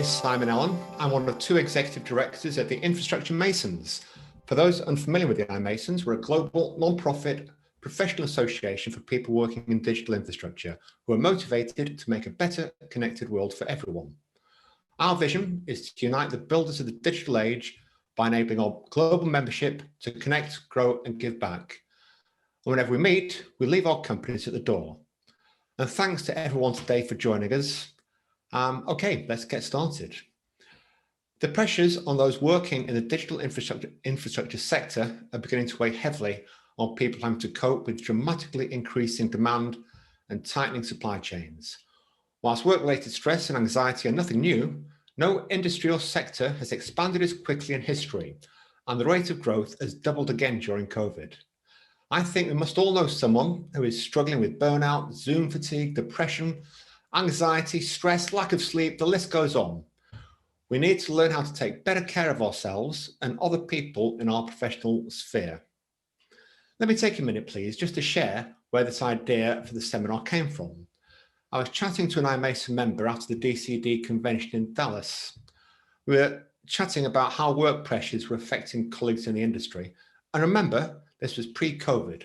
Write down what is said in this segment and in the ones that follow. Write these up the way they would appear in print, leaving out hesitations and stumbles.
is Simon Allen. I'm one of two executive directors at the Infrastructure Masons. For those unfamiliar with the iMasons, we're a global non-profit professional association for people working in digital infrastructure who are motivated to make a better connected world for everyone. Our vision is to unite the builders of the digital age by enabling our global membership to connect, grow and give back. And whenever we meet, we leave our companies at the door. And thanks to everyone today for joining us. Okay, let's get started. The pressures on those working in the digital infrastructure sector are beginning to weigh heavily on people having to cope with dramatically increasing demand and tightening supply chains. Whilst work-related stress and anxiety are nothing new, no industry or sector has expanded as quickly in history, and the rate of growth has doubled again during COVID. I think we must all know someone who is struggling with burnout, Zoom fatigue, depression, anxiety, stress, lack of sleep, the list goes on. We need to learn how to take better care of ourselves and other people in our professional sphere. Let me take a minute, please, just to share where this idea for the seminar came from. I was chatting to an iMason member after the DCD convention in Dallas. We were chatting about how work pressures were affecting colleagues in the industry. And remember, this was pre-COVID.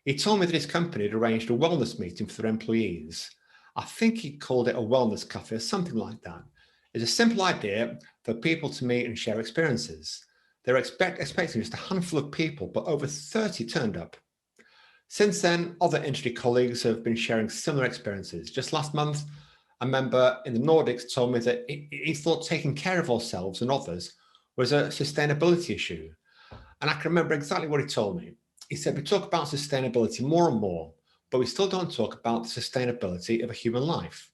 He told me that his company had arranged a wellness meeting for their employees. I think he called it a wellness cafe or something like that. It's a simple idea for people to meet and share experiences. They're expecting just a handful of people, but over 30 turned up. Since then, other industry colleagues have been sharing similar experiences. Just last month, a member in the Nordics told me that he thought taking care of ourselves and others was a sustainability issue. And I can remember exactly what he told me. He said, we talk about sustainability more and more, but we still don't talk about the sustainability of a human life.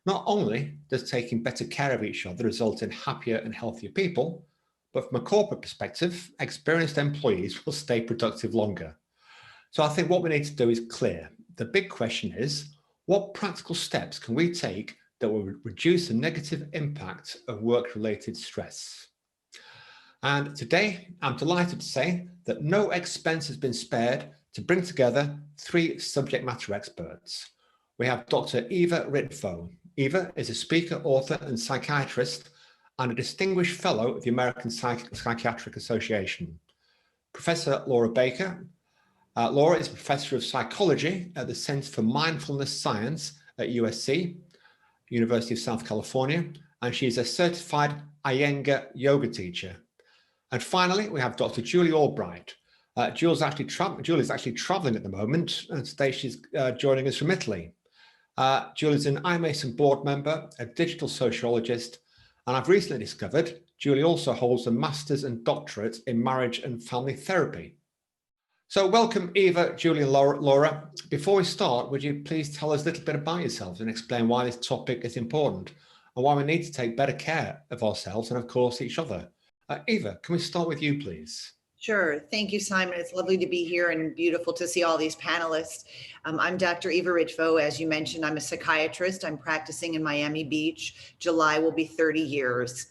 Not only does taking better care of each other result in happier and healthier people, but from a corporate perspective, experienced employees will stay productive longer. So I think what we need to do is clear. The big question is, what practical steps can we take that will reduce the negative impact of work-related stress? And today, I'm delighted to say that no expense has been spared to bring together three subject matter experts. We have Dr. Eva Ritvo. Eva is a speaker, author, and psychiatrist, and a distinguished fellow of the American Psychiatric Association. Professor Laura Baker. Laura is professor of psychology at the Center for Mindfulness Science at USC, University of South California, and she's a certified Iyengar yoga teacher. And finally, we have Dr. Julie Albright. Julie's actually traveling at the moment, and today she's joining us from Italy. Julie's an iMason board member, a digital sociologist, and I've recently discovered Julie also holds a master's and doctorate in marriage and family therapy. So welcome, Eva, Julie, and Laura. Before we start, would you please tell us a little bit about yourselves and explain why this topic is important and why we need to take better care of ourselves and, of course, each other? Eva, can we start with you, please? Sure. Thank you, Simon. It's lovely to be here and beautiful to see all these panelists. I'm Dr. Eva Ritvo. As you mentioned, I'm a psychiatrist. I'm practicing in Miami Beach. July will be 30 years.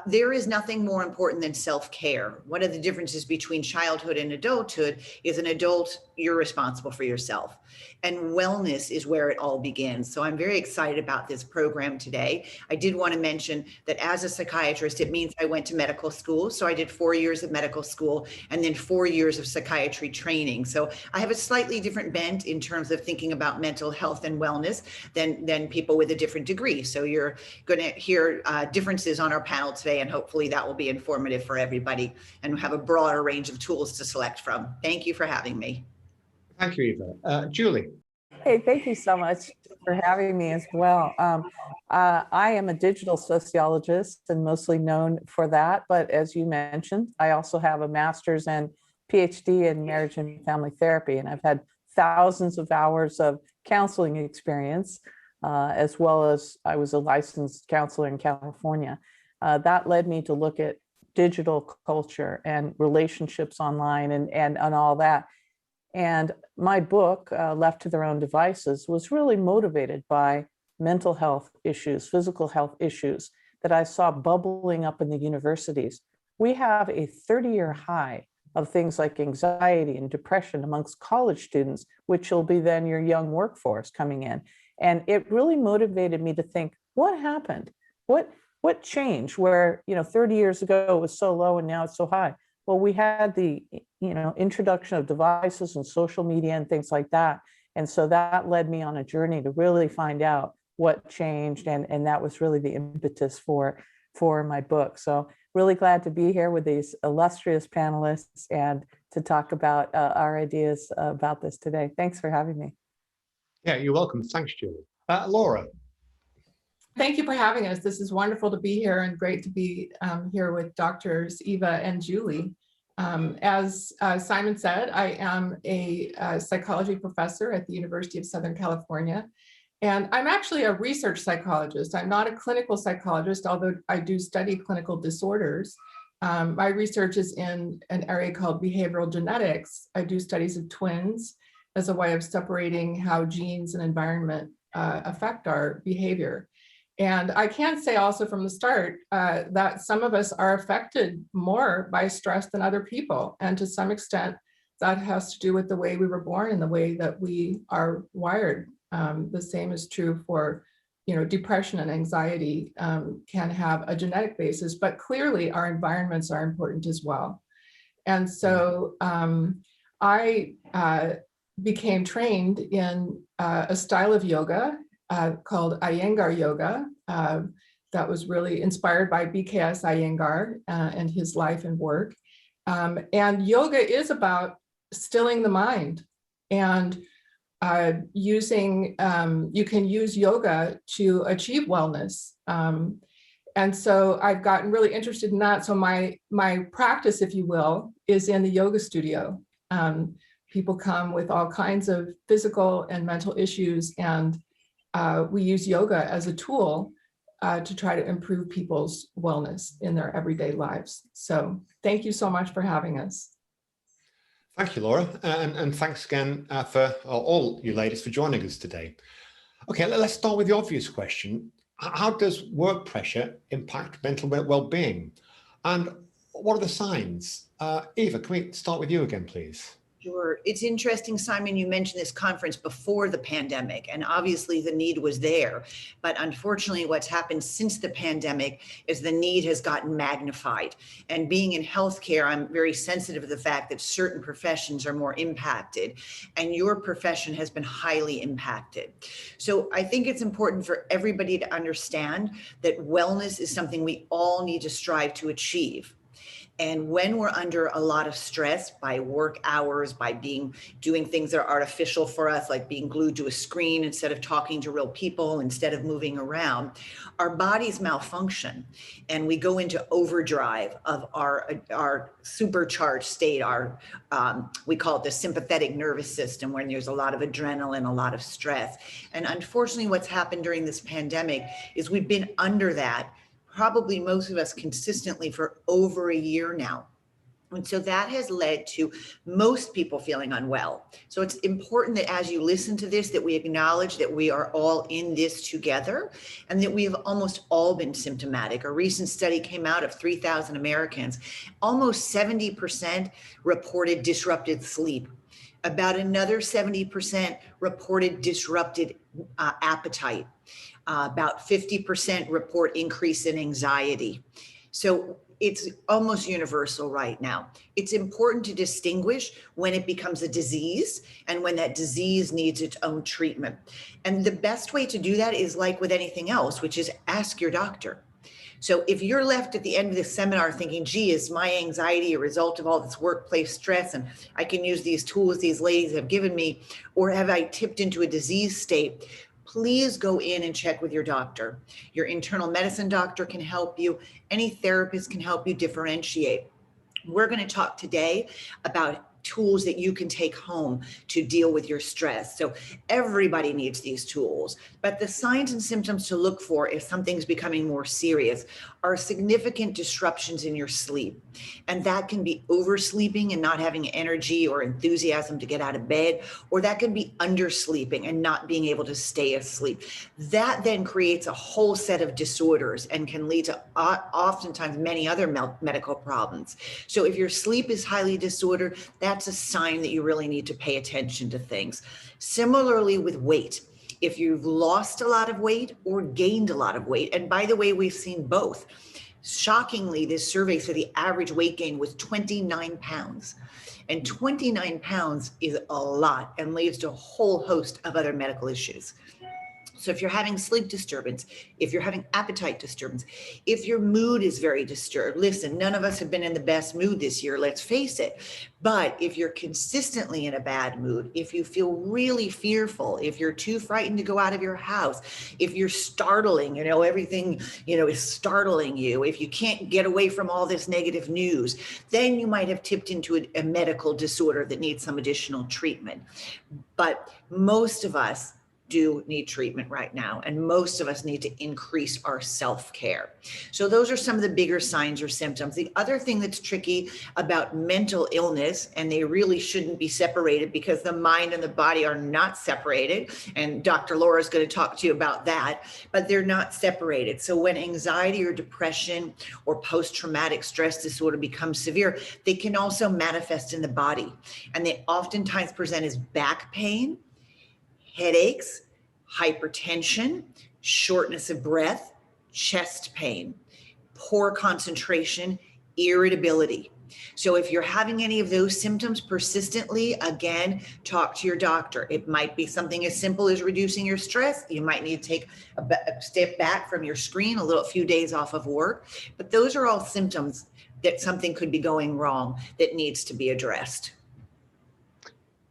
There is nothing more important than self-care. One of the differences between childhood and adulthood is an adult, you're responsible for yourself. And wellness is where it all begins. So I'm very excited about this program today. I did want to mention that as a psychiatrist, it means I went to medical school. So I did 4 years of medical school and then 4 years of psychiatry training. So I have a slightly different bent in terms of thinking about mental health and wellness than people with a different degree. So you're going to hear differences on our panel today, and hopefully that will be informative for everybody and have a broader range of tools to select from. Thank you for having me. Thank you, Eva. Julie. Hey, thank you so much for having me as well. I am a digital sociologist and mostly known for that. But as you mentioned, I also have a master's and PhD in marriage and family therapy. And I've had thousands of hours of counseling experience, as well as I was a licensed counselor in California. That led me to look at digital culture and relationships online and all that. And my book, Left to Their Own Devices, was really motivated by mental health issues, physical health issues that I saw bubbling up in the universities. We have a 30-year high of things like anxiety and depression amongst college students, which will be then your young workforce coming in. And it really motivated me to think, what happened? What what changed where, 30 years ago it was so low and now it's so high? Well, we had the, introduction of devices and social media and things like that. And so that led me on a journey to really find out what changed. And that was really the impetus for my book. So really glad to be here with these illustrious panelists and to talk about our ideas about this today. Thanks for having me. Yeah, you're welcome. Thanks, Julie. Laura. Thank you for having us. This is wonderful to be here and great to be here with Doctors Eva and Julie. As Simon said, I am a psychology professor at the University of Southern California, and I'm actually a research psychologist. I'm not a clinical psychologist, although I do study clinical disorders. My research is in an area called behavioral genetics. I do studies of twins as a way of separating how genes and environment affect our behavior. And I can say also from the start that some of us are affected more by stress than other people. And to some extent, that has to do with the way we were born and the way that we are wired. The same is true for, depression and anxiety can have a genetic basis, but clearly our environments are important as well. And so I became trained in a style of yoga called Iyengar yoga, that was really inspired by BKS Iyengar and his life and work. And yoga is about stilling the mind and you can use yoga to achieve wellness. And so I've gotten really interested in that. So my practice, if you will, is in the yoga studio. People come with all kinds of physical and mental issues, and we use yoga as a tool to try to improve people's wellness in their everyday lives. So thank you so much for having us. Thank you, Laura. And thanks again for all you ladies for joining us today. Okay, let's start with the obvious question. How does work pressure impact mental well-being? And what are the signs? Eva, can we start with you again, please? Sure. It's interesting, Simon, you mentioned this conference before the pandemic, and obviously the need was there. But unfortunately, what's happened since the pandemic is the need has gotten magnified. And being in healthcare, I'm very sensitive to the fact that certain professions are more impacted, and your profession has been highly impacted. So I think it's important for everybody to understand that wellness is something we all need to strive to achieve. And when we're under a lot of stress by work hours, by doing things that are artificial for us, like being glued to a screen instead of talking to real people, instead of moving around, our bodies malfunction and we go into overdrive of our supercharged state. We call it the sympathetic nervous system, when there's a lot of adrenaline, a lot of stress. And unfortunately, what's happened during this pandemic is we've been under that, probably most of us consistently, for over a year now. And so that has led to most people feeling unwell. So it's important that as you listen to this, that we acknowledge that we are all in this together and that we have almost all been symptomatic. A recent study came out of 3,000 Americans. Almost 70% reported disrupted sleep. About another 70% reported disrupted appetite. About 50% report increase in anxiety. So it's almost universal right now. It's important to distinguish when it becomes a disease and when that disease needs its own treatment. And the best way to do that is like with anything else, which is ask your doctor. So if you're left at the end of this seminar thinking, gee, is my anxiety a result of all this workplace stress and I can use these tools these ladies have given me, or have I tipped into a disease state? Please go in and check with your doctor. Your internal medicine doctor can help you. Any therapist can help you differentiate. We're going to talk today about tools that you can take home to deal with your stress. So everybody needs these tools, but the signs and symptoms to look for if something's becoming more serious are significant disruptions in your sleep. And that can be oversleeping and not having energy or enthusiasm to get out of bed, or that can be undersleeping and not being able to stay asleep. That then creates a whole set of disorders and can lead to oftentimes many other medical problems. So if your sleep is highly disordered, that's a sign that you really need to pay attention to things. Similarly with weight. if you've lost a lot of weight or gained a lot of weight. And by the way, we've seen both. Shockingly, this survey said the average weight gain was 29 pounds. And 29 pounds is a lot and leads to a whole host of other medical issues. So if you're having sleep disturbance, if you're having appetite disturbance, if your mood is very disturbed, listen, none of us have been in the best mood this year, let's face it. But if you're consistently in a bad mood, if you feel really fearful, if you're too frightened to go out of your house, if you're startling, everything, is startling you, if you can't get away from all this negative news, then you might have tipped into a medical disorder that needs some additional treatment. But most of us do need treatment right now, and most of us need to increase our self-care. So those are some of the bigger signs or symptoms. The other thing that's tricky about mental illness, and they really shouldn't be separated because the mind and the body are not separated, and Dr. Laura is going to talk to you about that, but they're not separated. So when anxiety or depression or post-traumatic stress disorder becomes severe, they can also manifest in the body, and they oftentimes present as back pain, headaches, hypertension, shortness of breath, chest pain, poor concentration, irritability. So if you're having any of those symptoms persistently, again, talk to your doctor. It might be something as simple as reducing your stress. You might need to take a step back from your screen, a few days off of work. But those are all symptoms that something could be going wrong that needs to be addressed.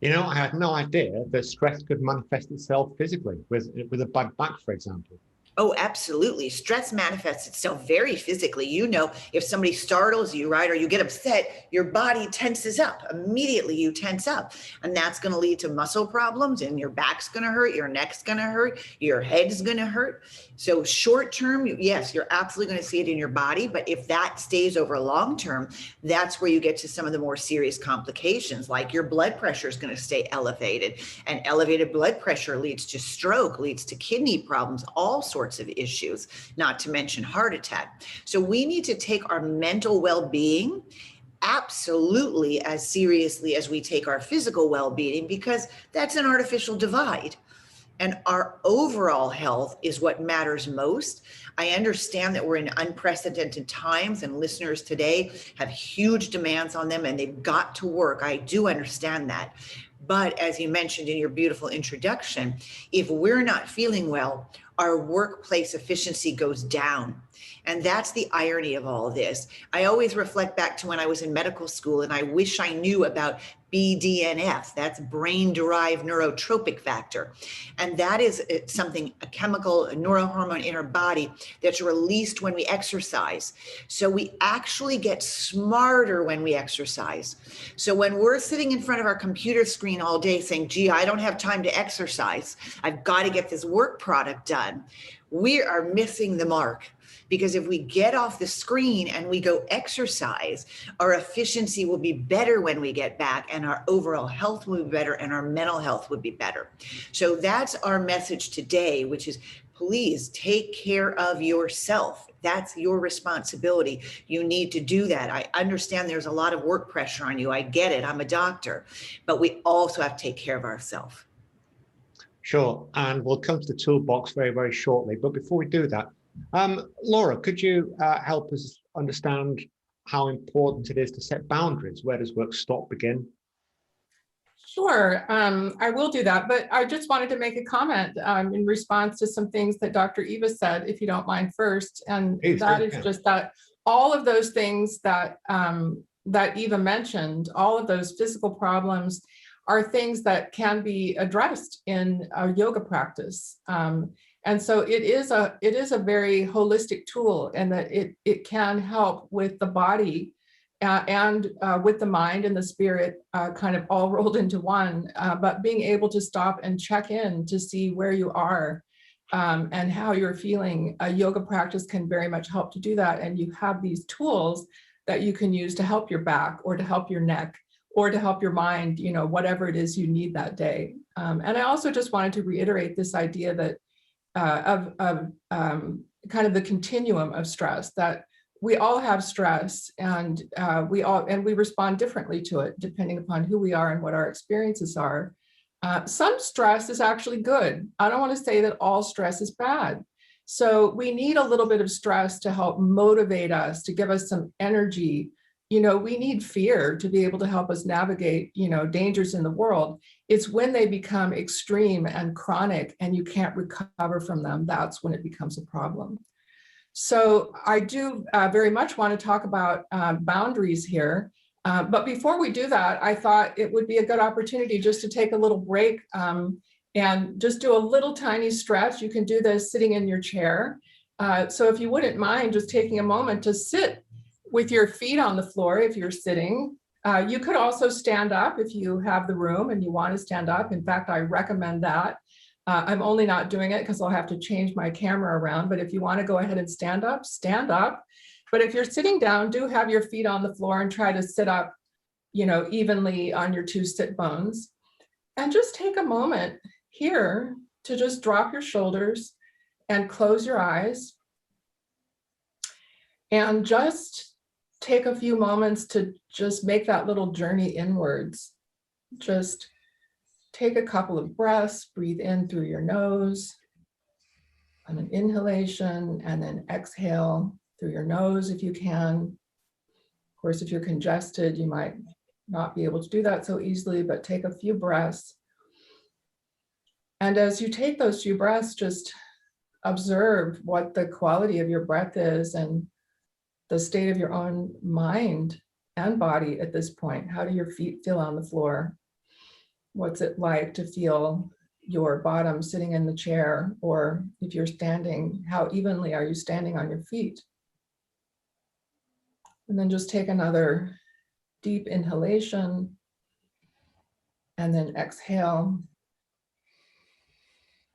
I had no idea that stress could manifest itself physically with a bad back, for example. Oh, absolutely. Stress manifests itself very physically. If somebody startles you, right, or you get upset, your body tenses up. Immediately you tense up. And that's going to lead to muscle problems, and your back's going to hurt, your neck's going to hurt, your head's going to hurt. So short term, yes, you're absolutely going to see it in your body. But if that stays over long term, that's where you get to some of the more serious complications, like your blood pressure is going to stay elevated. And elevated blood pressure leads to stroke, leads to kidney problems, all sorts of issues, not to mention heart attack. So we need to take our mental well-being absolutely as seriously as we take our physical well-being, because that's an artificial divide. And our overall health is what matters most. I understand that we're in unprecedented times, and listeners today have huge demands on them and they've got to work. I do understand that. But as you mentioned in your beautiful introduction, if we're not feeling well, our workplace efficiency goes down. And that's the irony of all this. I always reflect back to when I was in medical school, and I wish I knew about BDNF, that's brain-derived neurotrophic factor. And that is something, a chemical, a neurohormone in our body that's released when we exercise. So we actually get smarter when we exercise. So when we're sitting in front of our computer screen all day saying, gee, I don't have time to exercise, I've got to get this work product done, we are missing the mark. Because if we get off the screen and we go exercise, our efficiency will be better when we get back, and our overall health will be better, and our mental health would be better. So that's our message today, which is please take care of yourself. That's your responsibility. You need to do that. I understand there's a lot of work pressure on you. I get it. I'm a doctor, but we also have to take care of ourselves. Sure. And we'll come to the toolbox very, very shortly. But before we do that, Laura, could you help us understand how important it is to set boundaries? Where does work stop, begin? Sure, I will do that, but I just wanted to make a comment in response to some things that Dr. Eva said, if you don't mind first, and that is just that all of those things that that Eva mentioned, all of those physical problems are things that can be addressed in a yoga practice. And so it is a very holistic tool, and that it can help with the body and with the mind and the spirit kind of all rolled into one, but being able to stop and check in to see where you are and how you're feeling. A yoga practice can very much help to do that. And you have these tools that you can use to help your back, or to help your neck, or to help your mind, whatever it is you need that day. And I also just wanted to reiterate this idea that of kind of the continuum of stress, that we all have stress, and we respond differently to it depending upon who we are and what our experiences are. Some stress is actually good. I don't want to say that all stress is bad. So we need a little bit of stress to help motivate us, to give us some energy. You know, we need fear to be able to help us navigate, you know, dangers in the world. It's when they become extreme and chronic and you can't recover from them, that's when it becomes a problem. So I do very much want to talk about boundaries here. But before we do that, I thought it would be a good opportunity just to take a little break and just do a little tiny stretch. You can do this sitting in your chair. So if you wouldn't mind just taking a moment to sit with your feet on the floor if you're sitting. You could also stand up if you have the room and you want to stand up. In fact, I recommend that. I'm only not doing it because I'll have to change my camera around. But if you want to go ahead and stand up, stand up. But if you're sitting down, do have your feet on the floor and try to sit up, you know, evenly on your two sit bones. And just take a moment here to just drop your shoulders and close your eyes. And just take a few moments to just make that little journey inwards. Just take a couple of breaths, breathe in through your nose on an inhalation, and then exhale through your nose if you can. Of course, if you're congested, you might not be able to do that so easily, but take a few breaths. And as you take those few breaths, just observe what the quality of your breath is and the state of your own mind and body at this point. How do your feet feel on the floor? What's it like to feel your bottom sitting in the chair? Or if you're standing, how evenly are you standing on your feet? And then just take another deep inhalation and then exhale.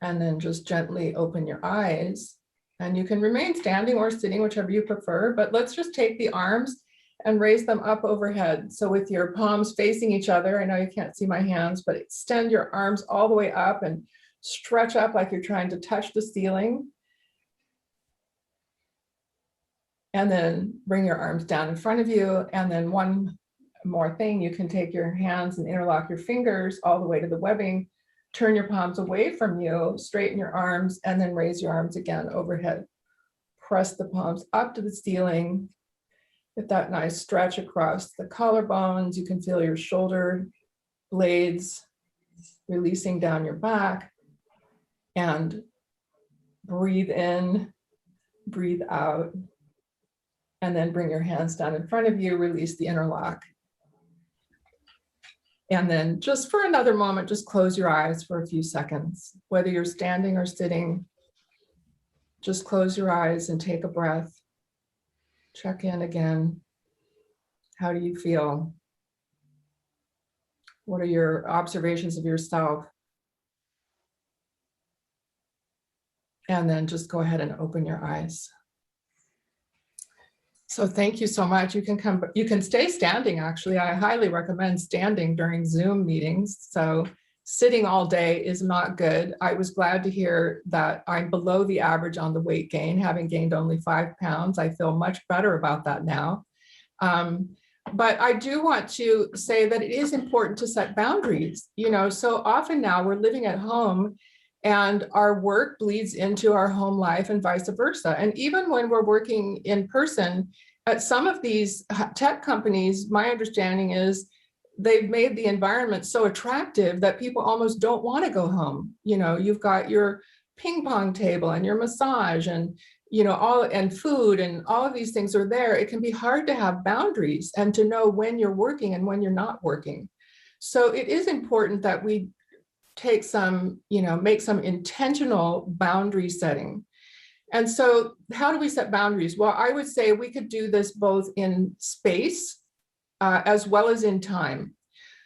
And then just gently open your eyes. And you can remain standing or sitting, whichever you prefer, but let's just take the arms and raise them up overhead. So with your palms facing each other, I know you can't see my hands, but extend your arms all the way up and stretch up like you're trying to touch the ceiling. And then bring your arms down in front of you. And then one more thing, you can take your hands and interlock your fingers all the way to the webbing. Turn your palms away from you, straighten your arms, and then raise your arms again overhead. Press the palms up to the ceiling. Get that nice stretch across the collarbones. You can feel your shoulder blades releasing down your back. And breathe in, breathe out. And then bring your hands down in front of you, release the interlock. And then just for another moment, just close your eyes for a few seconds. Whether you're standing or sitting, just close your eyes and take a breath. Check in again. How do you feel? What are your observations of yourself? And then just go ahead and open your eyes. So thank you so much. You can stay standing, actually. I highly recommend standing during Zoom meetings. So sitting all day is not good. I was glad to hear that I'm below the average on the weight gain, having gained only 5 pounds. I feel much better about that now. But I do want to say that it is important to set boundaries. You know, so often now we're living at home and our work bleeds into our home life and vice versa. And even when we're working in person, at some of these tech companies, my understanding is they've made the environment so attractive that people almost don't want to go home. You know, you've got your ping pong table and your massage and, you know, all and food and all of these things are there. It can be hard to have boundaries and to know when you're working and when you're not working. So it is important that we take some, you know, make some intentional boundary setting. And so how do we set boundaries? Well, I would say we could do this both in space as well as in time.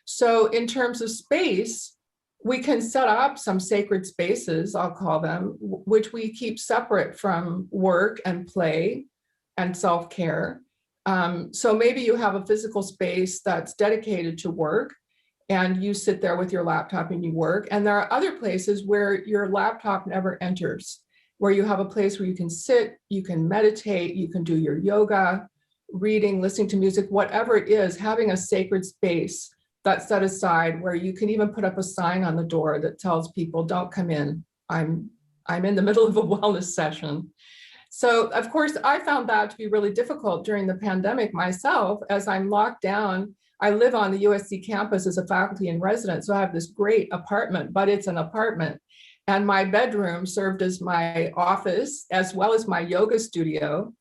So in terms of space, we can set up some sacred spaces, I'll call them, which we keep separate from work and play and self-care. So maybe you have a physical space that's dedicated to work, and you sit there with your laptop and you work. And there are other places where your laptop never enters, where you have a place where you can sit, you can meditate, you can do your yoga, reading, listening to music, whatever it is, having a sacred space that's set aside where you can even put up a sign on the door that tells people, don't come in. I'm in the middle of a wellness session. So of course, I found that to be really difficult during the pandemic myself, as I'm locked down. I live on the USC campus as a faculty in residence. So I have this great apartment, but it's an apartment. And my bedroom served as my office as well as my yoga studio.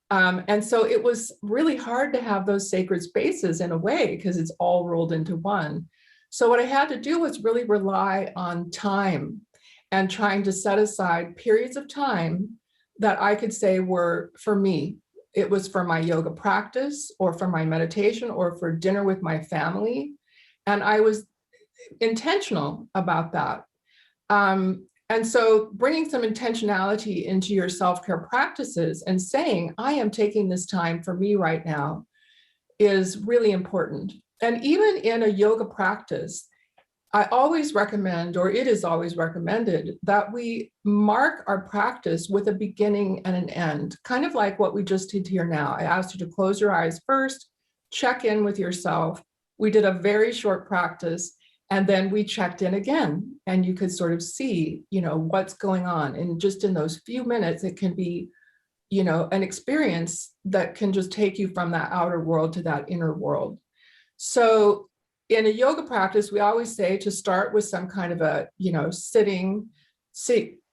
And so it was really hard to have those sacred spaces in a way, because it's all rolled into one. So what I had to do was really rely on time and trying to set aside periods of time that I could say were for me. It was for my yoga practice or for my meditation or for dinner with my family. And I was intentional about that. And so bringing some intentionality into your self-care practices and saying, I am taking this time for me right now is really important. And even in a yoga practice, I always recommend, or it is always recommended, that we mark our practice with a beginning and an end, kind of like what we just did here now. I asked you to close your eyes first, check in with yourself. We did a very short practice, and then we checked in again, and you could sort of see, what's going on. And just in those few minutes, it can be, an experience that can just take you from that outer world to that inner world. So in a yoga practice, we always say to start with some kind of a, sitting,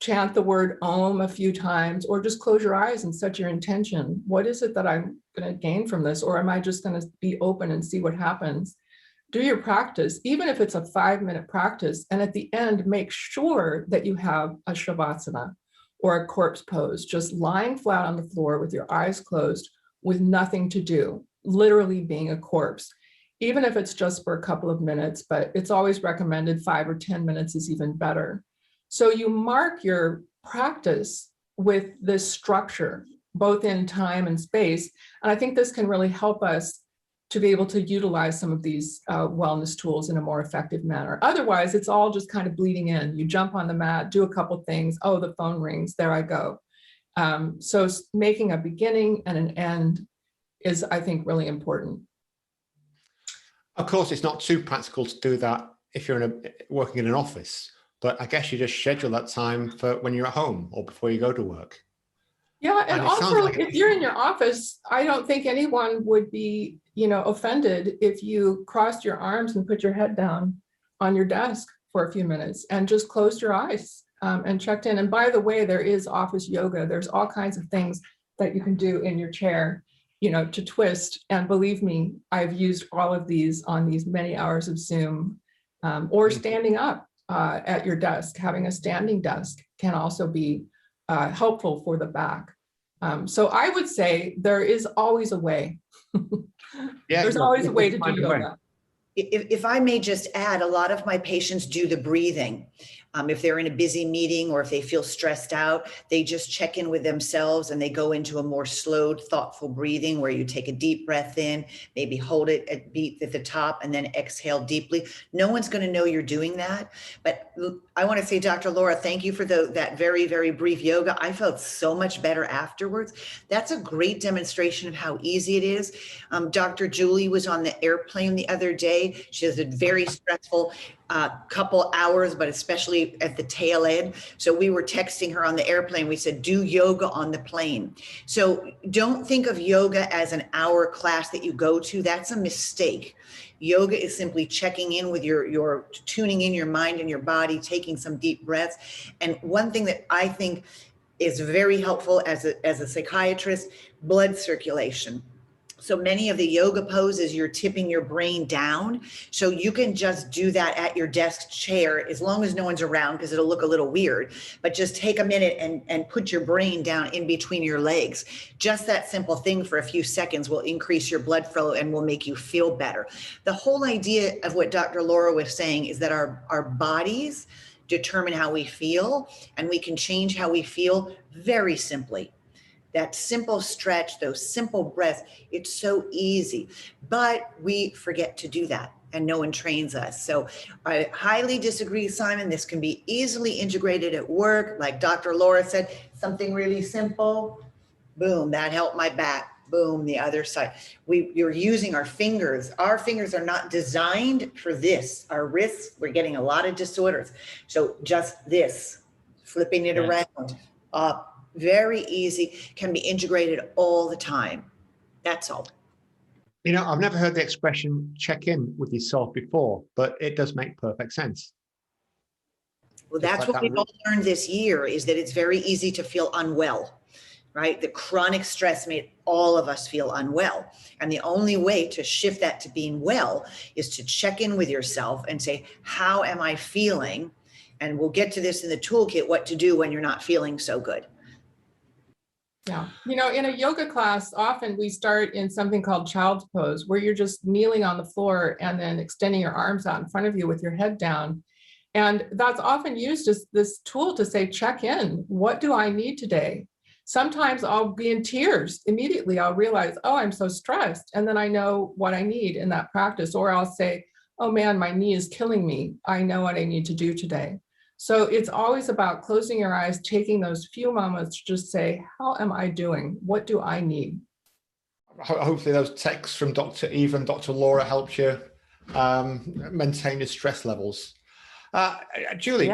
chant the word Om a few times, or just close your eyes and set your intention. What is it that I'm going to gain from this? Or am I just going to be open and see what happens? Do your practice, even if it's a 5-minute practice. And at the end, make sure that you have a Shavasana or a corpse pose, just lying flat on the floor with your eyes closed with nothing to do, literally being a corpse. Even if it's just for a couple of minutes, but it's always recommended 5 or 10 minutes is even better. So you mark your practice with this structure, both in time and space. And I think this can really help us to be able to utilize some of these wellness tools in a more effective manner. Otherwise, it's all just kind of bleeding in. You jump on the mat, do a couple things. Oh, the phone rings, there I go. So making a beginning and an end is, I think, really important. Of course, it's not too practical to do that if you're working in an office, but I guess you just schedule that time for when you're at home or before you go to work. Yeah, and also if you're in your office, I don't think anyone would be, offended if you crossed your arms and put your head down on your desk for a few minutes and just closed your eyes and checked in. And by the way, there is office yoga. There's all kinds of things that you can do in your chair, to twist. And believe me, I've used all of these on these many hours of Zoom, or standing up at your desk. Having a standing desk can also be helpful for the back. So I would say there is always a way. There's always a way to do yoga. If I may just add, a lot of my patients do the breathing. If they're in a busy meeting or if they feel stressed out, they just check in with themselves and they go into a more slowed, thoughtful breathing where you take a deep breath in, maybe hold it at beat at the top and then exhale deeply. No one's going to know you're doing that. But I want to say, Dr. Laura, thank you for that very, very brief yoga. I felt so much better afterwards. That's a great demonstration of how easy it is. Dr. Julie was on the airplane the other day. She has a very stressful couple hours, but especially at the tail end. So we were texting her on the airplane. We said, do yoga on the plane. So don't think of yoga as an hour class that you go to. That's a mistake. Yoga is simply checking in with your tuning in your mind and your body, taking some deep breaths. And one thing that I think is very helpful as a psychiatrist, blood circulation. So many of the yoga poses, you're tipping your brain down. So you can just do that at your desk chair as long as no one's around, because it'll look a little weird. But just take a minute and put your brain down in between your legs. Just that simple thing for a few seconds will increase your blood flow and will make you feel better. The whole idea of what Dr. Laura was saying is that our bodies determine how we feel, and we can change how we feel very simply. That simple stretch, those simple breaths, it's so easy, but we forget to do that and no one trains us. So I highly disagree, Simon. This can be easily integrated at work. Like Dr. Laura said, something really simple, boom, that helped my back. boom, the other side. You're using our fingers. Our fingers are not designed for this. Our wrists, we're getting a lot of disorders. So just this, flipping it around, up, very easy, can be integrated all the time. That's all. You know, I've never heard the expression check in with yourself before, but it does make perfect sense. Well, that's what we've all learned this year, is that it's very easy to feel unwell, right? The chronic stress made all of us feel unwell. And the only way to shift that to being well is to check in with yourself and say, how am I feeling? And we'll get to this in the toolkit, what to do when you're not feeling so good. Yeah. You know, in a yoga class, often we start in something called child's pose, where you're just kneeling on the floor and then extending your arms out in front of you with your head down. And that's often used as this tool to say, check in. What do I need today? Sometimes I'll be in tears. Immediately I'll realize, oh, I'm so stressed. And then I know what I need in that practice. Or I'll say, oh man, my knee is killing me. I know what I need to do today. So it's always about closing your eyes, taking those few moments to just say, how am I doing? What do I need? Hopefully those texts from Dr. Eva and Dr. Laura helped you maintain your stress levels. Julie,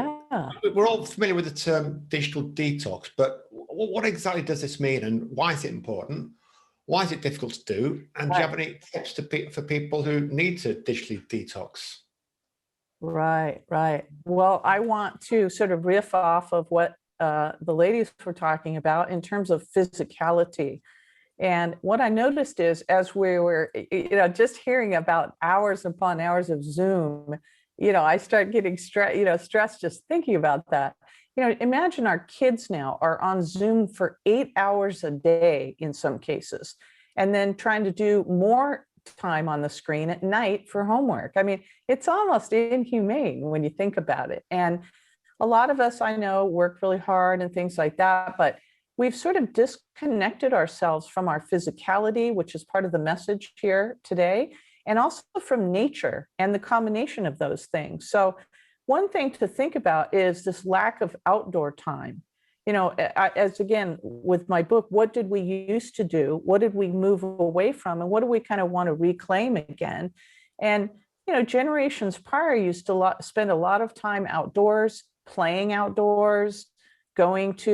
we're all familiar with the term digital detox, but what exactly does this mean, and why is it important? Why is it difficult to do? And do you have any tips for people who need to digitally detox? Right. Well, I want to sort of riff off of what the ladies were talking about in terms of physicality. And what I noticed is, as we were, just hearing about hours upon hours of Zoom, I start getting stressed just thinking about that. Imagine our kids now are on Zoom for 8 hours a day in some cases, and then trying to do more time on the screen at night for homework. I mean, it's almost inhumane when you think about it. And a lot of us, I know, work really hard and things like that, but we've sort of disconnected ourselves from our physicality, which is part of the message here today, and also from nature and the combination of those things. So one thing to think about is this lack of outdoor time. As again, with my book, what did we used to do? What did we move away from? And what do we kind of want to reclaim again? And, generations prior used to spend a lot of time outdoors, playing outdoors, going to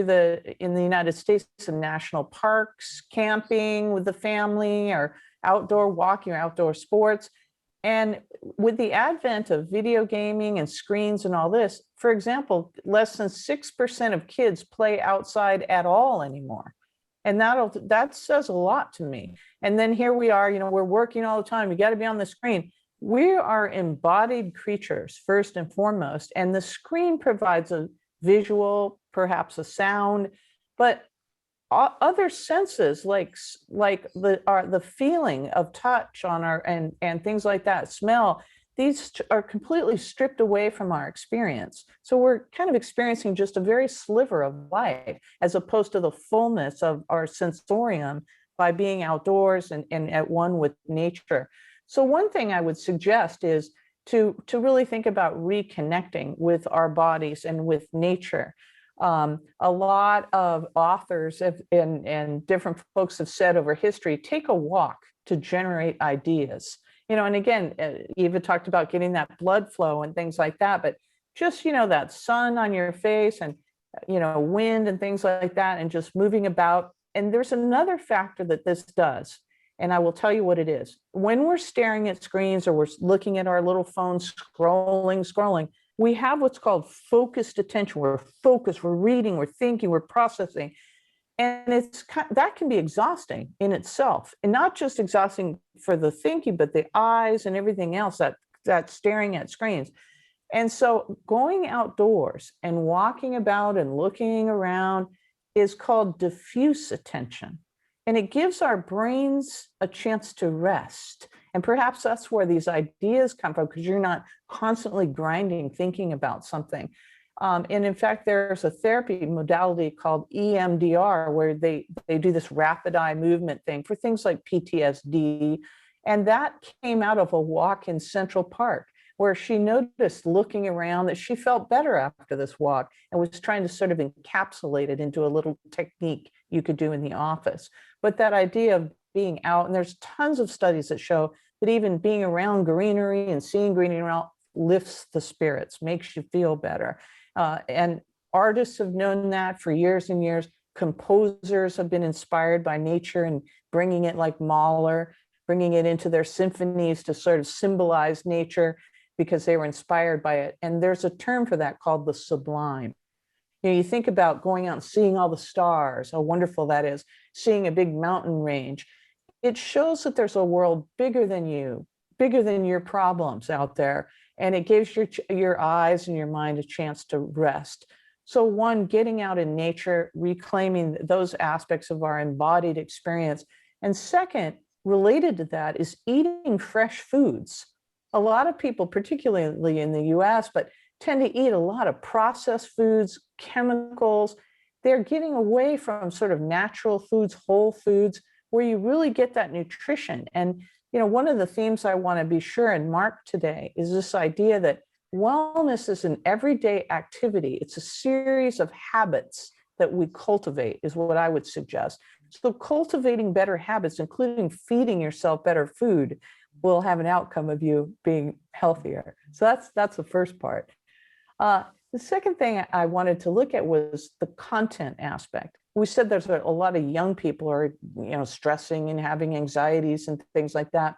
in the United States, some national parks, camping with the family, or outdoor walking or outdoor sports. And with the advent of video gaming and screens and all this, for example, less than 6% of kids play outside at all anymore. And that says a lot to me. And then here we are, we're working all the time. You got to be on the screen. We are embodied creatures, first and foremost. And the screen provides a visual, perhaps a sound, but other senses like the feeling of touch on our and things like that, smell, these are completely stripped away from our experience. So we're kind of experiencing just a very sliver of life, as opposed to the fullness of our sensorium by being outdoors and at one with nature. So one thing I would suggest is to really think about reconnecting with our bodies and with nature. A lot of authors and different folks have said over history, take a walk to generate ideas. And again, Eva talked about getting that blood flow and things like that, but just, that sun on your face and, wind and things like that, and just moving about. And there's another factor that this does, and I will tell you what it is. When we're staring at screens or we're looking at our little phones, scrolling, we have what's called focused attention. We're focused, we're reading, we're thinking, we're processing. And that can be exhausting in itself, and not just exhausting for the thinking, but the eyes and everything else that staring at screens. And so going outdoors and walking about and looking around is called diffuse attention. And it gives our brains a chance to rest. And perhaps that's where these ideas come from, because you're not constantly grinding, thinking about something. And in fact, there's a therapy modality called EMDR, where they do this rapid eye movement thing for things like PTSD. And that came out of a walk in Central Park, where she noticed, looking around, that she felt better after this walk, and was trying to sort of encapsulate it into a little technique you could do in the office. But that idea of being out, and there's tons of studies that show that even being around greenery and seeing greenery around lifts the spirits, makes you feel better. And artists have known that for years and years. Composers have been inspired by nature and bringing it, like Mahler, bringing it into their symphonies to sort of symbolize nature because they were inspired by it. And there's a term for that called the sublime. You know, you think about going out and seeing all the stars, how wonderful that is, seeing a big mountain range. It shows that there's a world bigger than you, bigger than your problems out there. And it gives your eyes and your mind a chance to rest. So one, getting out in nature, reclaiming those aspects of our embodied experience. And second, related to that is eating fresh foods. A lot of people, particularly in the US, but tend to eat a lot of processed foods, chemicals. They're getting away from sort of natural foods, whole foods, where you really get that nutrition. And, you know, one of the themes I want to be sure and mark today is this idea that wellness is an everyday activity. It's a series of habits that we cultivate, is what I would suggest. So cultivating better habits, including feeding yourself better food, will have an outcome of you being healthier. So that's the first part. The second thing I wanted to look at was the content aspect. We said there's a lot of young people are, you know, stressing and having anxieties and things like that.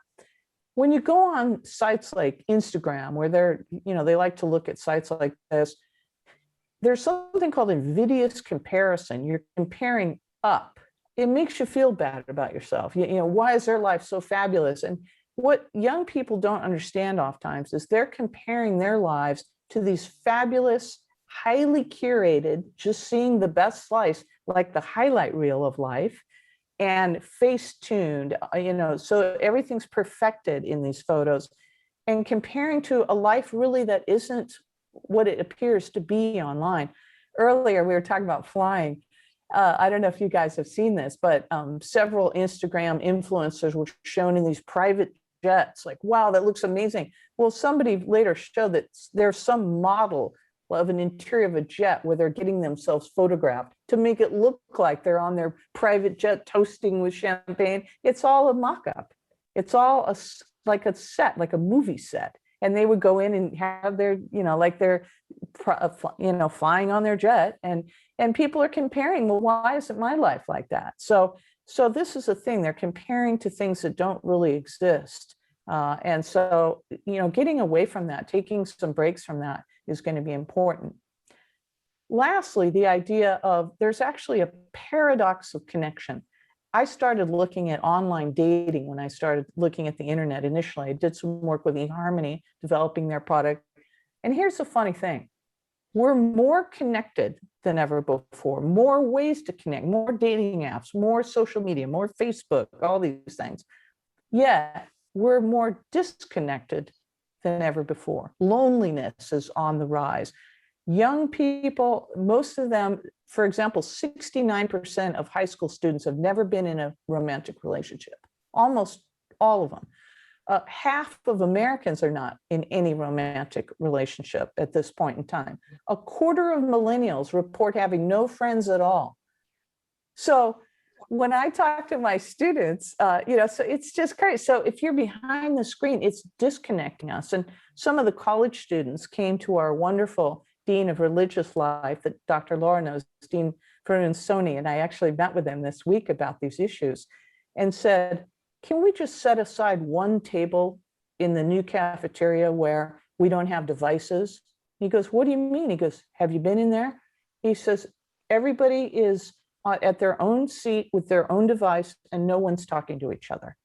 When you go on sites like Instagram, where they're, you know, they like to look at sites like this, there's something called invidious comparison. You're comparing up. It makes you feel bad about yourself. You know, why is their life so fabulous? And what young people don't understand oftentimes is they're comparing their lives to these fabulous, highly curated, just seeing the best slice, like the highlight reel of life, and face-tuned, you know, so everything's perfected in these photos, and comparing to a life really that isn't what it appears to be online. Earlier, we were talking about flying. I don't know if you guys have seen this, but several Instagram influencers were shown in these private jets, like, wow, that looks amazing. Well, somebody later showed that there's some model of an interior of a jet where they're getting themselves photographed to make it look like they're on their private jet toasting with champagne. It's all a mock-up. It's all like a set, like a movie set. And they would go in and have their, you know, like they're, you know, flying on their jet, and people are comparing, well, why isn't my life like that? So this is a thing, they're comparing to things that don't really exist. And so, you know, getting away from that, taking some breaks from that is going to be important. Lastly, the idea of there's actually a paradox of connection. I started looking at online dating when I started looking at the internet initially. I did some work with eHarmony, developing their product. And here's the funny thing. We're more connected than ever before, more ways to connect, more dating apps, more social media, more Facebook, all these things. Yet we're more disconnected than ever before. Loneliness is on the rise. Young people, most of them, for example, 69% of high school students have never been in a romantic relationship, almost all of them. Half of Americans are not in any romantic relationship at this point in time. A quarter of millennials report having no friends at all. So when I talk to my students, you know, so it's just crazy. So if you're behind the screen, it's disconnecting us. And some of the college students came to our wonderful Dean of Religious Life that Dr. Laura knows, Dean Fernansoni, and I actually met with him this week about these issues, and said, can we just set aside one table in the new cafeteria where we don't have devices? He goes, what do you mean? He goes, have you been in there? He says, everybody is at their own seat with their own device and no one's talking to each other.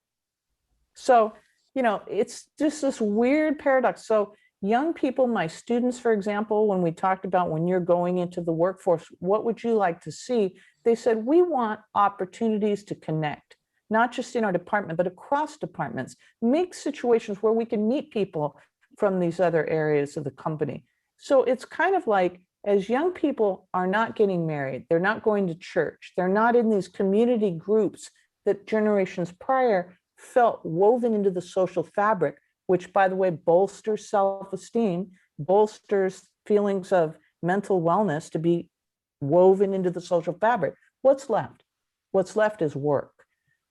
So, you know, it's just this weird paradox. So young people, my students, for example, when we talked about when you're going into the workforce, what would you like to see? They said, we want opportunities to connect, not just in our department, but across departments, make situations where we can meet people from these other areas of the company. So it's kind of like, as young people are not getting married, they're not going to church, they're not in these community groups that generations prior felt woven into the social fabric, which, by the way, bolsters self-esteem, bolsters feelings of mental wellness to be woven into the social fabric. What's left? What's left is work.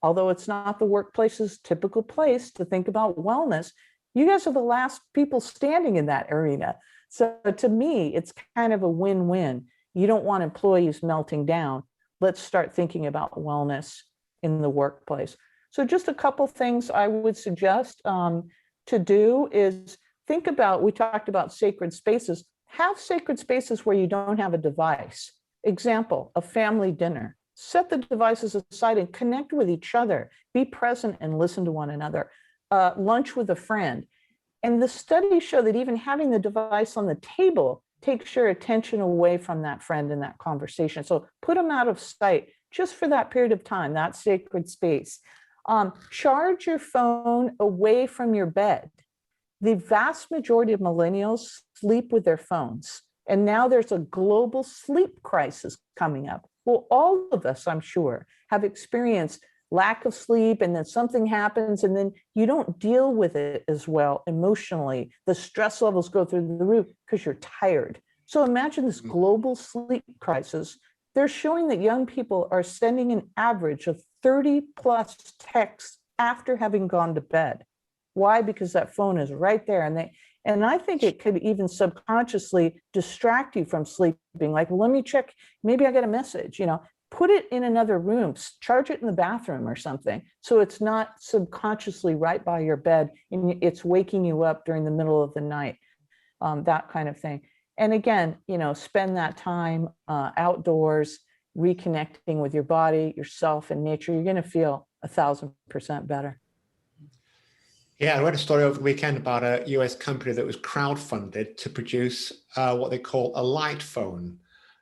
although it's not the workplace's typical place to think about wellness, you guys are the last people standing in that arena. So to me, it's kind of a win-win. You don't want employees melting down. Let's start thinking about wellness in the workplace. So just a couple things I would suggest to do is think about, we talked about sacred spaces. Have sacred spaces where you don't have a device. Example, a family dinner. Set the devices aside and connect with each other. Be present and listen to one another. Lunch with a friend. And the studies show that even having the device on the table takes your attention away from that friend in that conversation. So put them out of sight just for that period of time, that sacred space. Charge your phone away from your bed. The vast majority of millennials sleep with their phones. And now there's a global sleep crisis coming up. Well, all of us, I'm sure, have experienced lack of sleep, and then something happens, and then you don't deal with it as well emotionally. The stress levels go through the roof because you're tired. So imagine this global sleep crisis. They're showing that young people are sending an average of 30 plus texts after having gone to bed. Why? Because that phone is right there. And I think it could even subconsciously distract you from sleeping. Like, well, let me check, maybe I get a message, put it in another room, charge it in the bathroom or something. So it's not subconsciously right by your bed and it's waking you up during the middle of the night, that kind of thing. And again, spend that time outdoors, reconnecting with your body, yourself, and nature. You're going to feel 1,000% better. Yeah, I read a story over the weekend about a US company that was crowdfunded to produce what they call a light phone.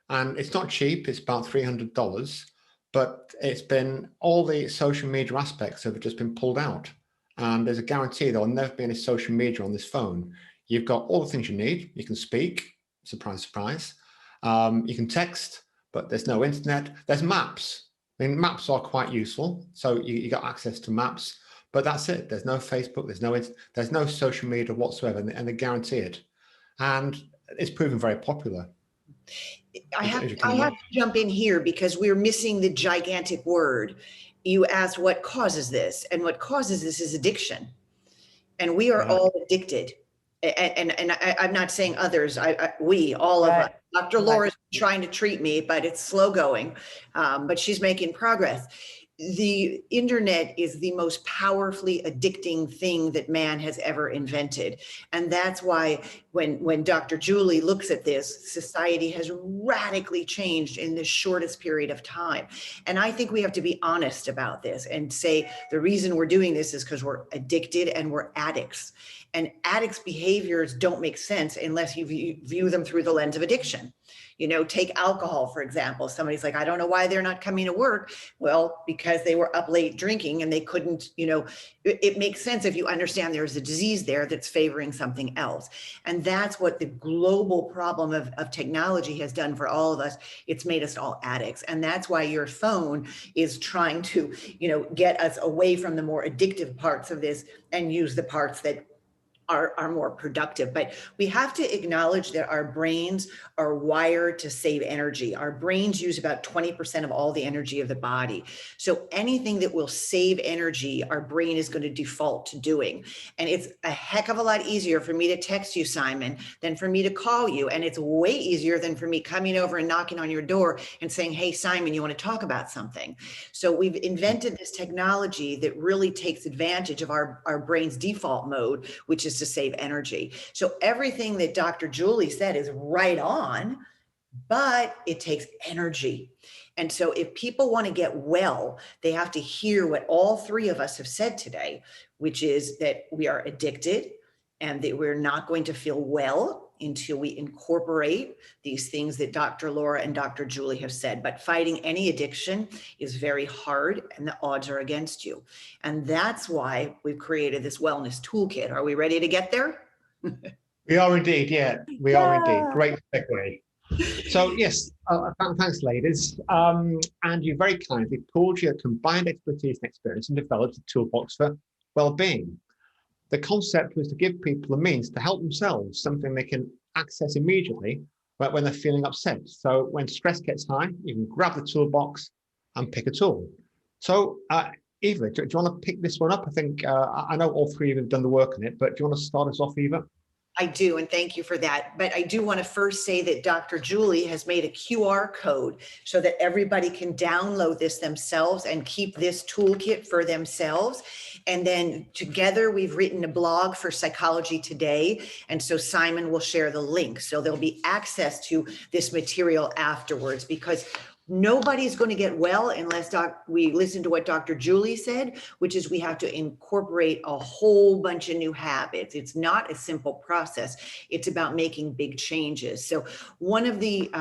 And it's not cheap, it's about $300, but it's been, all the social media aspects have just been pulled out. And there's a guarantee there'll never be any social media on this phone. You've got all the things you need. You can speak, surprise, surprise. You can text, but there's no internet. There's maps. I mean, maps are quite useful. So you got access to maps. But that's it. There's no Facebook, there's no social media whatsoever, and they guarantee it. And it's proven very popular. I have to jump in here because we're missing the gigantic word. You asked what causes this, and what causes this is addiction. And we are all addicted. And I'm not saying others, we, all of us. Dr. Laura's trying to treat me, but it's slow going, but she's making progress. The internet is the most powerfully addicting thing that man has ever invented. And that's why when Dr. Julie looks at this, society has radically changed in the shortest period of time. And I think we have to be honest about this and say the reason we're doing this is because we're addicted and we're addicts. And addicts' behaviors don't make sense unless you view them through the lens of addiction. Take alcohol, for example. Somebody's like, I don't know why they're not coming to work. Well, because they were up late drinking and they couldn't, it makes sense if you understand there's a disease there that's favoring something else. And that's what the global problem of technology has done for all of us. It's made us all addicts. And that's why your phone is trying to, get us away from the more addictive parts of this and use the parts that are more productive. But we have to acknowledge that our brains are wired to save energy. Our brains use about 20% of all the energy of the body. So anything that will save energy, our brain is going to default to doing. And it's a heck of a lot easier for me to text you, Simon, than for me to call you. And it's way easier than for me coming over and knocking on your door and saying, hey, Simon, you want to talk about something? So we've invented this technology that really takes advantage of our brain's default mode, which is to save energy. So everything that Dr. Julie said is right on, but it takes energy. And so if people want to get well, they have to hear what all three of us have said today, which is that we are addicted and that we're not going to feel well until we incorporate these things that Dr. Laura and Dr. Julie have said. But fighting any addiction is very hard and the odds are against you. And that's why we've created this wellness toolkit. Are we ready to get there? We are indeed, yeah. We are indeed. Great segue. So yes, thanks ladies. And you very kindly pulled your combined expertise and experience and developed a toolbox for well-being. The concept was to give people the means to help themselves, something they can access immediately when they're feeling upset. So when stress gets high, you can grab the toolbox and pick a tool. So Eva, do you want to pick this one up? I think I know all three of you have done the work on it, but do you want to start us off, Eva? I do, and thank you for that. But I do want to first say that Dr. Julie has made a QR code so that everybody can download this themselves and keep this toolkit for themselves. And then together we've written a blog for Psychology Today. And so Simon will share the link. So there'll be access to this material afterwards, because nobody's going to get well unless we listen to what Dr. Julie said, which is we have to incorporate a whole bunch of new habits. It's not a simple process. It's about making big changes. So one of the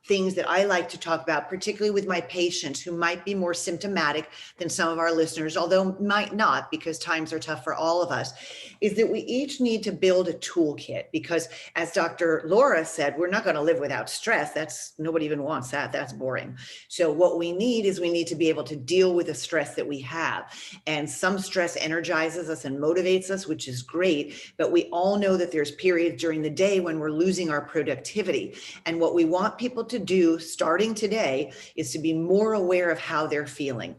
things that I like to talk about, particularly with my patients who might be more symptomatic than some of our listeners, although might not, because times are tough for all of us, is that we each need to build a toolkit. Because as Dr. Laura said, we're not going to live without stress. Nobody even wants that. That's boring. So what we need is we need to be able to deal with the stress that we have. And some stress energizes us and motivates us, which is great. But we all know that there's periods during the day when we're losing our productivity. And what we want people to do starting today is to be more aware of how they're feeling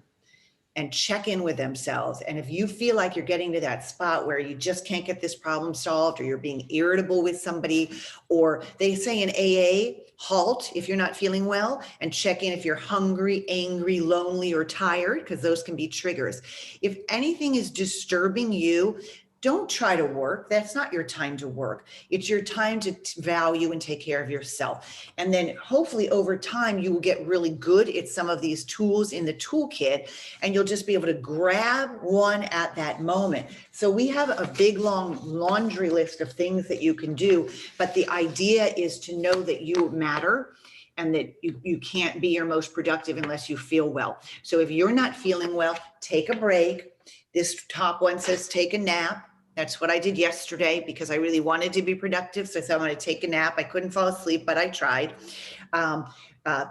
and check in with themselves. And if you feel like you're getting to that spot where you just can't get this problem solved, or you're being irritable with somebody, or they say in AA, halt if you're not feeling well, and check in if you're hungry, angry, lonely, or tired, because those can be triggers. If anything is disturbing you, don't try to work. That's not your time to work. It's your time to value and take care of yourself. And then hopefully over time, you will get really good at some of these tools in the toolkit, and you'll just be able to grab one at that moment. So we have a big, long laundry list of things that you can do, but the idea is to know that you matter and that you can't be your most productive unless you feel well. So if you're not feeling well, take a break. This top one says take a nap. That's what I did yesterday because I really wanted to be productive. So I said, I'm going to take a nap. I couldn't fall asleep, but I tried.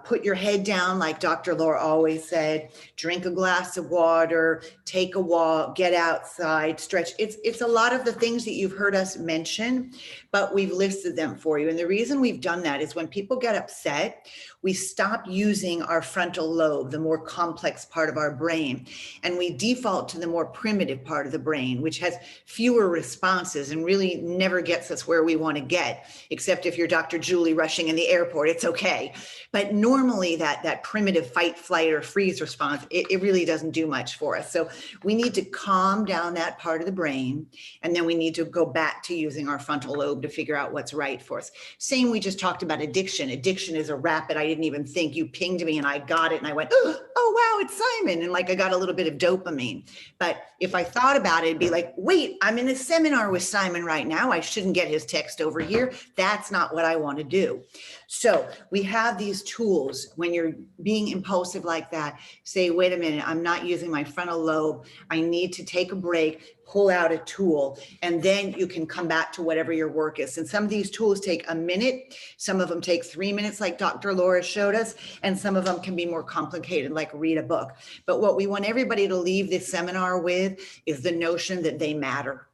Put your head down, like Dr. Laura always said, drink a glass of water, take a walk, get outside, stretch. It's a lot of the things that you've heard us mention, but we've listed them for you. And the reason we've done that is when people get upset, we stop using our frontal lobe, the more complex part of our brain, and we default to the more primitive part of the brain, which has fewer responses and really never gets us where we want to get, except if you're Dr. Julie rushing in the airport, it's okay. But normally that primitive fight, flight, or freeze response, it really doesn't do much for us. So we need to calm down that part of the brain, and then we need to go back to using our frontal lobe to figure out what's right for us. Same, we just talked about addiction. Addiction is a rapid, I didn't even think, you pinged me and I got it and I went, oh wow, it's Simon. And like I got a little bit of dopamine. But if I thought about it, it'd be like, wait, I'm in a seminar with Simon right now. I shouldn't get his text over here. That's not what I want to do. So we have these tools. When you're being impulsive like that, say, wait a minute, I'm not using my frontal lobe. I need to take a break, pull out a tool, and then you can come back to whatever your work is. And some of these tools take a minute. Some of them take 3 minutes, like Dr. Laura showed us, and some of them can be more complicated, like read a book. But what we want everybody to leave this seminar with is the notion that they matter,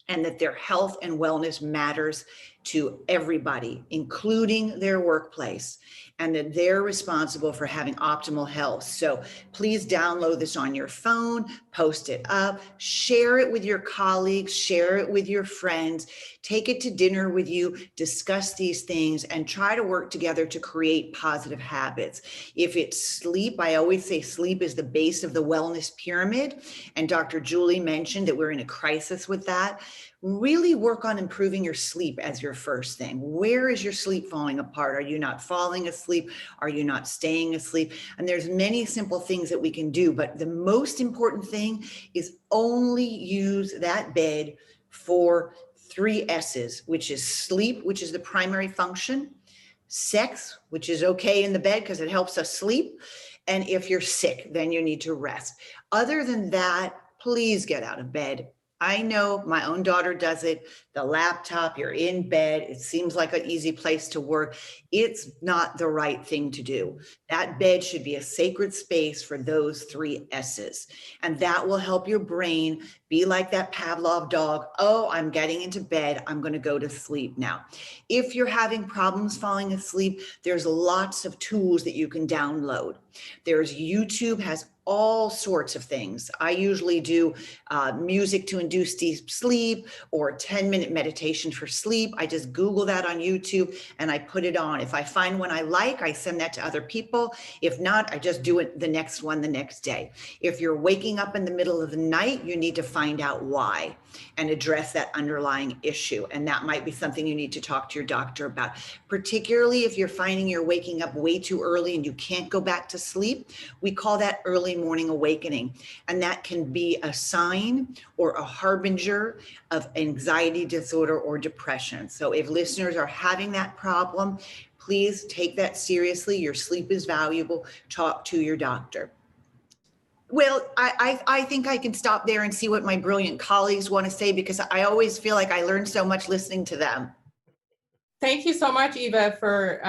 and that their health and wellness matters to everybody, including their workplace, and that they're responsible for having optimal health. So please download this on your phone, post it up, share it with your colleagues, share it with your friends, take it to dinner with you, discuss these things, and try to work together to create positive habits. If it's sleep, I always say sleep is the base of the wellness pyramid. And Dr. Julie mentioned that we're in a crisis with that. Really work on improving your sleep as your first thing. Where is your sleep falling apart? Are you not falling asleep? Are you not staying asleep? And there's many simple things that we can do, but the most important thing is only use that bed for 3 S's, which is sleep, which is the primary function, sex, which is okay in the bed because it helps us sleep, and if you're sick, then you need to rest. Other than that, please get out of bed. I know my own daughter does it. The laptop, you're in bed. It seems like an easy place to work. It's not the right thing to do. That bed should be a sacred space for those 3 S's. And that will help your brain be like that Pavlov dog. Oh, I'm getting into bed. I'm going to go to sleep now. If you're having problems falling asleep, there's lots of tools that you can download. There's YouTube has all sorts of things. I usually do music to induce deep sleep or a 10-minute meditation for sleep. I just Google that on YouTube and I put it on. If I find one I like, I send that to other people. If not, I just do it the next one the next day. If you're waking up in the middle of the night, you need to find out why and address that underlying issue. And that might be something you need to talk to your doctor about, particularly if you're finding you're waking up way too early and you can't go back to sleep. We call that early morning awakening. And that can be a sign or a harbinger of anxiety disorder or depression. So if listeners are having that problem, please take that seriously. Your sleep is valuable. Talk to your doctor. Well, I think I can stop there and see what my brilliant colleagues want to say, because I always feel like I learn so much listening to them. Thank you so much, Eva, for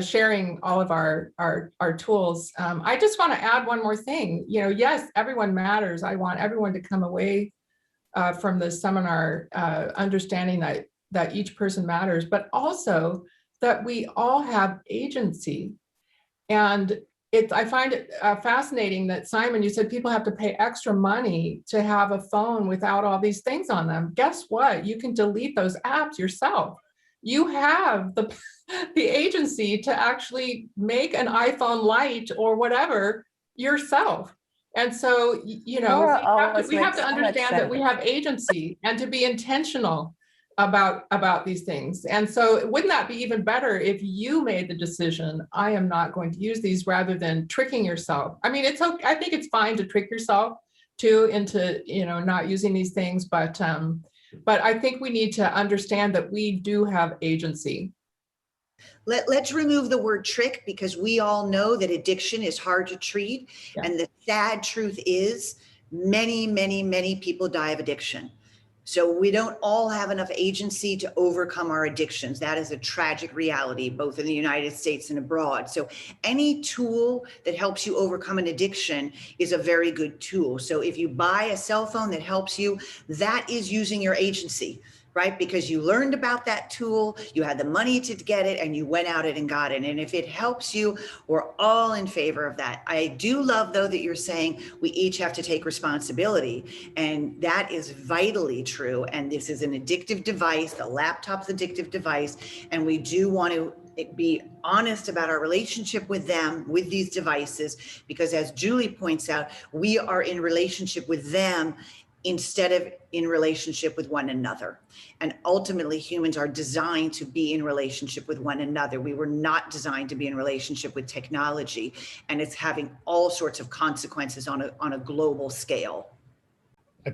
sharing all of our tools. I just want to add one more thing. Yes, everyone matters. I want everyone to come away from this seminar understanding that each person matters, but also that we all have agency. And I find it fascinating that, Simon, you said people have to pay extra money to have a phone without all these things on them. Guess what? You can delete those apps yourself. You have the agency to actually make an iPhone Lite or whatever yourself. And so, we have to understand that we have agency and to be intentional about these things. And so wouldn't that be even better if you made the decision, I am not going to use these, rather than tricking yourself? I mean, it's okay. I think it's fine to trick yourself too into, not using these things, but I think we need to understand that we do have agency. Let's remove the word trick, because we all know that addiction is hard to treat. Yeah. And the sad truth is many, many, many people die of addiction. So we don't all have enough agency to overcome our addictions. That is a tragic reality, both in the United States and abroad. So any tool that helps you overcome an addiction is a very good tool. So if you buy a cell phone that helps you, that is using your agency, right? Because you learned about that tool, you had the money to get it, and you went out and got it. And if it helps you, we're all in favor of that. I do love, though, that you're saying we each have to take responsibility. And that is vitally true. And this is an addictive device. The laptop's an addictive device. And we do want to be honest about our relationship with them, with these devices, because as Julie points out, we are in relationship with them instead of in relationship with one another. And ultimately, humans are designed to be in relationship with one another. We were not designed to be in relationship with technology, and it's having all sorts of consequences on a global scale.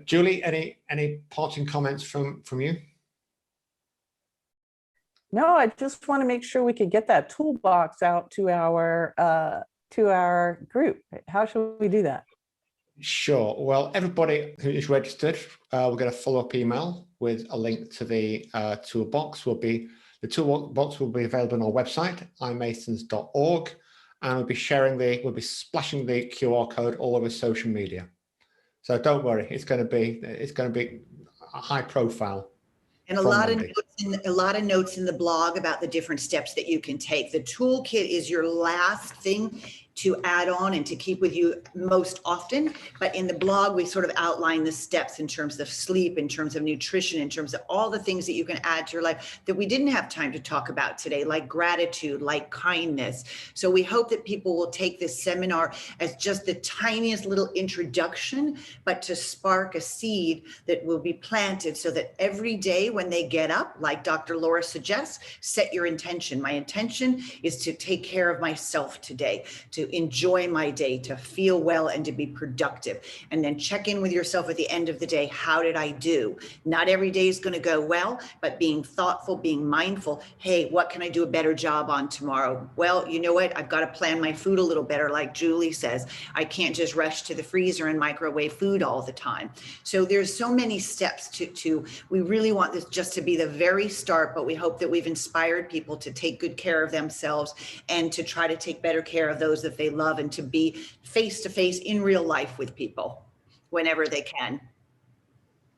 Julie, any parting comments from you? No, I just want to make sure we could get that toolbox out to our group. How should we do that? Sure. Well, everybody who is registered, we'll get a follow-up email with a link to the toolbox. The toolbox will be available on our website, iMasons.org, and we'll be splashing the QR code all over social media. So don't worry, it's going to be a high profile. And a lot of notes in the blog about the different steps that you can take. The toolkit is your last thing to add on and to keep with you most often. But in the blog, we sort of outline the steps in terms of sleep, in terms of nutrition, in terms of all the things that you can add to your life that we didn't have time to talk about today, like gratitude, like kindness. So we hope that people will take this seminar as just the tiniest little introduction, but to spark a seed that will be planted so that every day when they get up, like Dr. Laura suggests, set your intention. My intention is to take care of myself today, to enjoy my day, to feel well, and to be productive. And then check in with yourself at the end of the day. How did I do? Not every day is going to go well, but being thoughtful, being mindful. Hey, what can I do a better job on tomorrow? Well, you know what? I've got to plan my food a little better. Like Julie says, I can't just rush to the freezer and microwave food all the time. So there's so many steps we really want this just to be the very start, but we hope that we've inspired people to take good care of themselves and to try to take better care of those that they love, and to be face to face in real life with people whenever they can.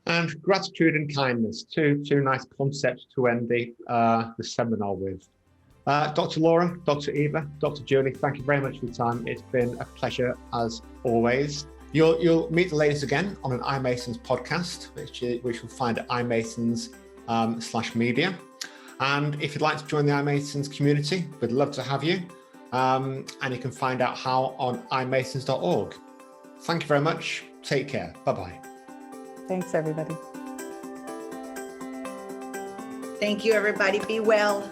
And gratitude and kindness, two nice concepts to end the seminar with. Dr. Laura, Dr. Eva, Dr. Julie, thank you very much for your time. It's been a pleasure as always. You'll meet the ladies again on an iMasons podcast, which you'll find at iMasons/media. And if you'd like to join the iMasons community, we'd love to have you. And you can find out how on iMasons.org. Thank you very much. Take care. Bye-bye. Thanks, everybody. Thank you, everybody. Be well.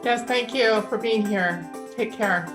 Yes, thank you for being here. Take care.